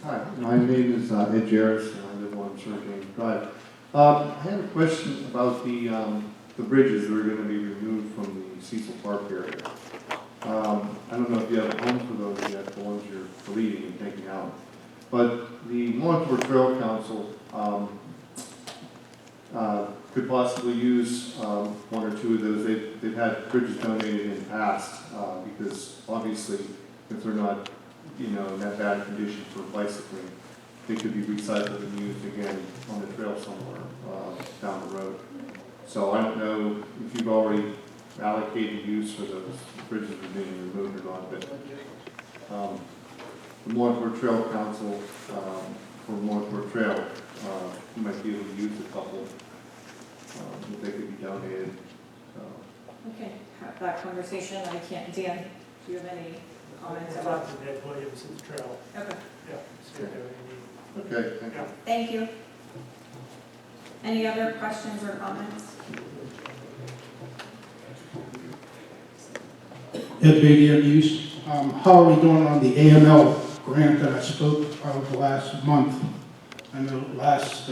Hi, my name is Ed Jarris, and I live on Sugarcane Drive. I had a question about the bridges that are going to be removed from the Cecil Park area. I don't know if you have a home for those yet, the ones you're deleting and taking out. But the Montour Trail Council could possibly use one or two of those. They've had bridges donated in the past because obviously if they're not in that bad condition for bicycling, they could be recycled and used again on the trail somewhere down the road. So I don't know if you've already allocated use for those bridges that are being removed or not, but the Montour Trail Council for Montour Trail, you might be able to use a couple if they could be donated. Okay, have that conversation. I can't, Dan, do you have any comments about? Talk to Ned Williams at the trail. Okay, Yeah, see if they need. Okay, thank you. thank you. Any other questions or comments? Ed Badia News. How are we doing on the AML grant that I spoke of last month? I know last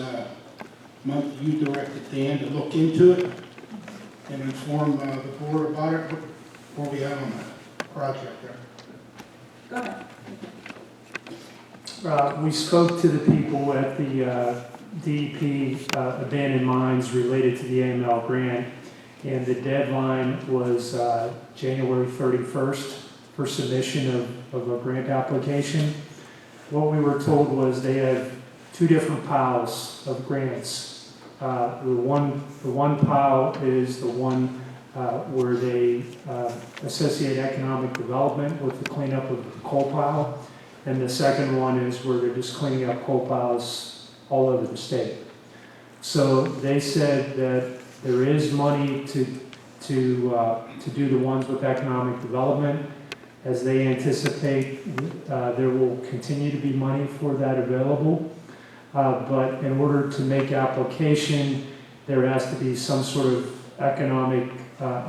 month you directed Dan to look into it and inform the board about it. Where we at on that project there? Go ahead. We spoke to the people at the DEP abandoned mines related to the AML grant, and the deadline was January 31st for submission of a grant application. What we were told was they have two different piles of grants. The one pile is the one where they associate economic development with the cleanup of the coal pile. And the second one is where they're just cleaning up coal piles all over the state. So they said that there is money to do the ones with economic development. As they anticipate, there will continue to be money for that available. But in order to make application, there has to be some sort of economic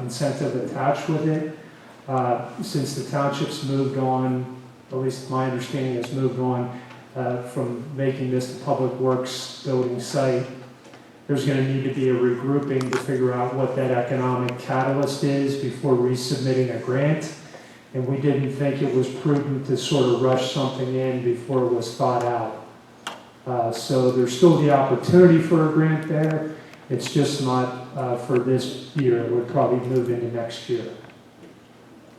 incentive attached with it. Since the township's moved on, at least my understanding has moved on from making this the public works building site, there's going to need to be a regrouping to figure out what that economic catalyst is before resubmitting a grant. And we didn't think it was prudent to sort of rush something in before it was thought out. So there's still the opportunity for a grant there. It's just not for this year. It would probably move into next year.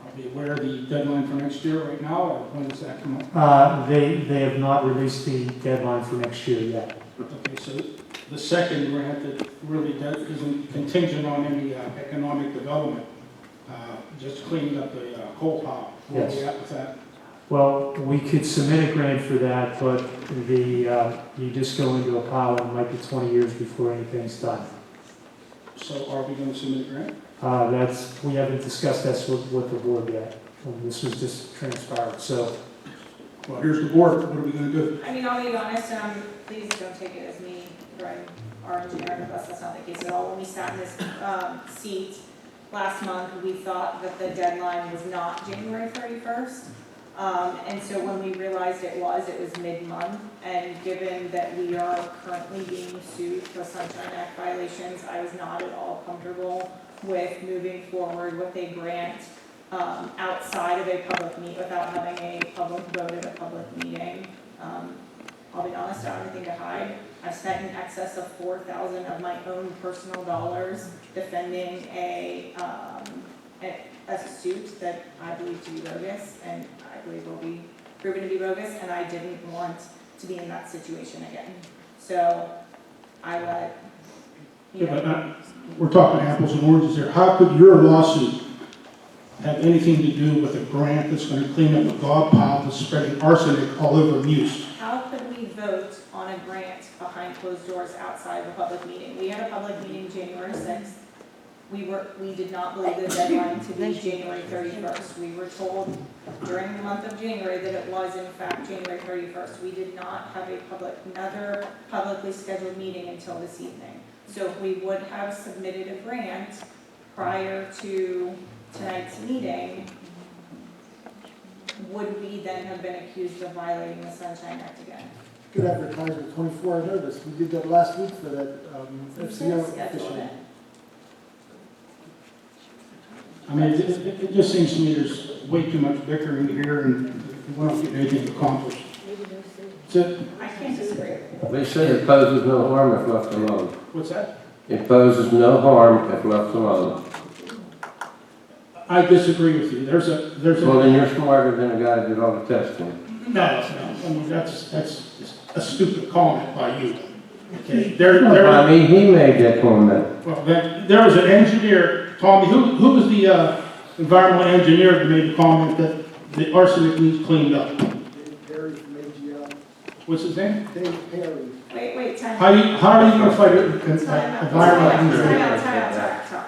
Are we aware of the deadline for next year right now, or when does that come up? They have not released the deadline for next year yet. Okay, so the second grant that really isn't contingent on any economic development, just cleaning up the coal pile. Where are we at with that? Well, we could submit a grant for that, but you just go into a pile and it might be 20 years before anything's done. So are we going to submit a grant? We haven't discussed that with the board yet. This was just transpired, so. Well, here's the board. What are we going to do? I mean, I'll be honest, and please don't take it as me throwing our engineer under the bus. That's not the case at all. When we sat in this seat last month, we thought that the deadline was not January 31st. And so when we realized it was mid-month, and given that we are currently being sued for Sunshine Act violations, I was not at all comfortable with moving forward with a grant outside of a public meet without having a public vote at a public meeting. I'll be honest, I don't have anything to hide. I've spent in excess of $4,000 of my own personal dollars defending a suit that I believe to be bogus, and I believe will be proven to be bogus, and I didn't want to be in that situation again. So I let, We're talking apples and oranges here. How could your lawsuit have anything to do with a grant that's going to clean up a dog pile that's spreading arsenic all over Muse? how could we vote on a grant behind closed doors outside of a public meeting? We had a public meeting January 6th. We did not believe the deadline to be January 31st. We were told during the month of January that it was in fact January 31st. We did not have another publicly scheduled meeting until this evening. So if we would have submitted a grant prior to tonight's meeting, would we then have been accused of violating the Sunshine Act again? Could advertise with 24-hour notice. We did that last week for that We FCO should have scheduled official. it. I mean, it just seems to me there's way too much bickering here and we're not getting anything accomplished. So, I can't disagree. They say it poses no harm if left alone. what's that? It poses no harm if left alone. I disagree with you. There's Well, then you're smarter than a guy that did all the testing. No, I mean, that's a stupid comment by you. Okay, I mean, he made that comment. well, there was an engineer, Tommy, who was the environmental engineer that made the comment that the arsenic needs cleaned up? Dave Perry from AGL. What's his name? Dave Perry. Wait, time. How are you gonna fight an Time environmental engineer? out.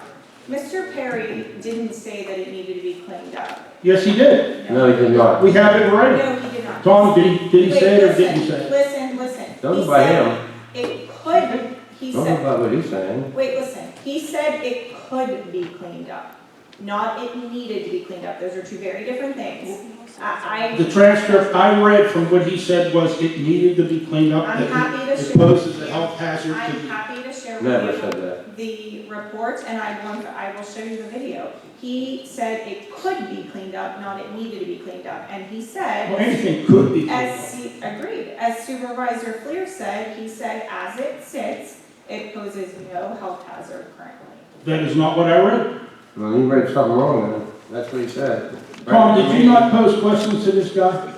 Mr. Perry didn't say that it needed to be cleaned up. Yes, he did. No, he did not. We have it right. No, he did not. Tom, did he Wait, say it or listen, didn't he say it? Listen. Don't He go by said him. it could, he Don't go said, by what he's saying. wait, listen, he said it could be cleaned up, not it needed to be cleaned up. Those are two very different things. The transcript I read from what he said was it needed to be cleaned up. I'm that happy to it share. poses a health hazard to I'm the. happy to share Never with said you that. the report, and I will show you the video. He said it could be cleaned up, not it needed to be cleaned up, and he Well, said, anything could be. agreed, as Supervisor Fleer said, he said, as it sits, it poses no health hazard currently. That is not what I read. Well, you read something wrong then. That's what he said. Tom, did you not pose questions to this guy?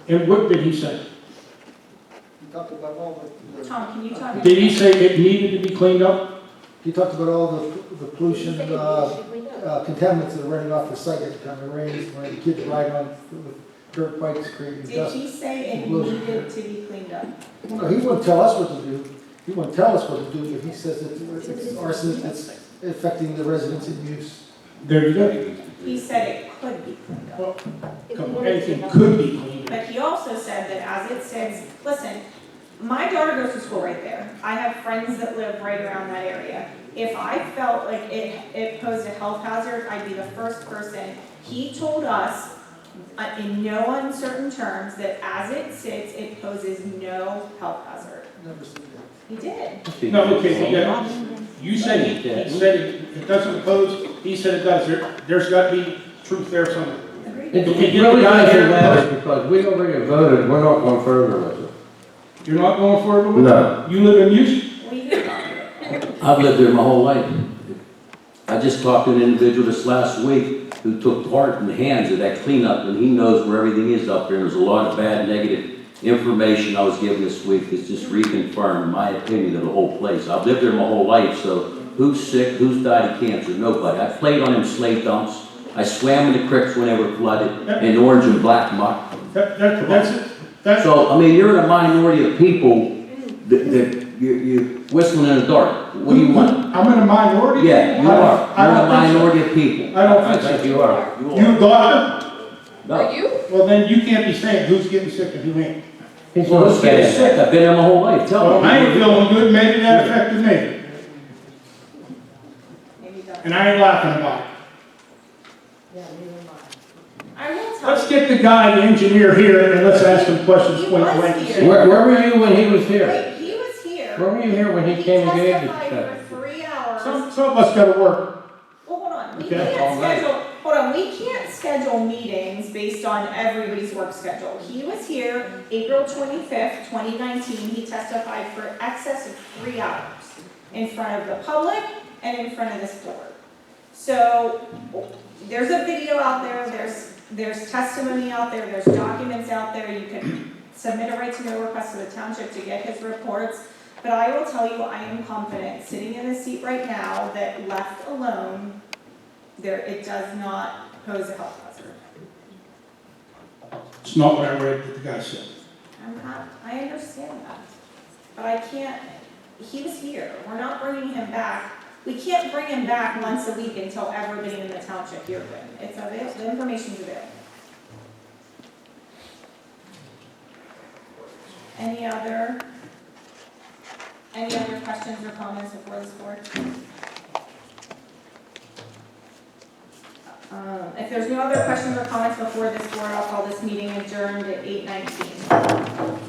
And what did he say? He talked about all the, Tom, can you talk? Did he say it needed to be cleaned up? he talked about all the pollution, contaminants that are running off the site every time it rains, when the kids ride on with dirt bikes creating Did dust. he say it needed to be cleaned up? No, he wouldn't tell us what to do. He wouldn't tell us what to do, but he says that it's arsenic that's affecting the residents in use. There you go. He said it could be cleaned up. Well, come on, anything could be cleaned up. But he also said that as it sits, listen, my daughter goes to school right there. I have friends that live right around that area. If I felt like it posed a health hazard, I'd be the first person. He told us in no uncertain terms that as it sits, it poses no health hazard. Never seen that. He did. No, okay, yeah. You said he said it doesn't pose, he said it does. There's got to be truth there somewhere. Agreed. It Okay, really get the guy doesn't here. matter because we already voted, we're not going further with it. You're not going forward with it? No. You live in Houston? We did talk about it. I've lived there my whole life. I just talked to an individual this last week who took part in the hands of that cleanup, and he knows where everything is up there. And there's a lot of bad, negative information I was given this week that's just reconfirmed my opinion of the whole place. I've lived there my whole life, so who's sick, who's died of cancer? Nobody. I played on them slate dumps. I swam in the creeks when they were flooded, in orange and black muck. That's it. That's, So, I mean, you're in a minority of people that you're whistling in the dark. What do you want? I'm in a minority? Yeah, you are. I You're don't a think so. minority of people. I don't I think so. think you are. You doctor? No. Well, then you can't be saying who's getting sick and who ain't. He's Well, not let's get saying sick. that. I've been there my whole life. Tell Well, me. I ain't feeling good, maybe that affected me. Maybe that's. And I ain't laughing about it. I will tell Let's you. get the guy, the engineer here, and let's ask him questions He point was blank. and here. see- Where were you when he was here? Wait, he was here. Where were you here when he came and gave the testified check? for 3 hours. Some of us gotta work. Well, hold on, we Okay. can't All right. schedule, hold on, we can't schedule meetings based on everybody's work schedule. He was here April 25th, 2019, he testified for excess of 3 hours in front of the public and in front of this board. So, there's a video out there, there's testimony out there, there's documents out there, you can submit a right to know request to the township to get his reports. But I will tell you, I am confident, sitting in the seat right now, that left alone, it does not pose a health hazard. It's not what I read that the guy said. I understand that, but I can't, he was here, we're not bringing him back. We can't bring him back once a week until everybody in the township hears him. It's available, the information's available. Any other questions or comments before this board? If there's no other questions or comments before this board, I'll call this meeting adjourned at 8:19.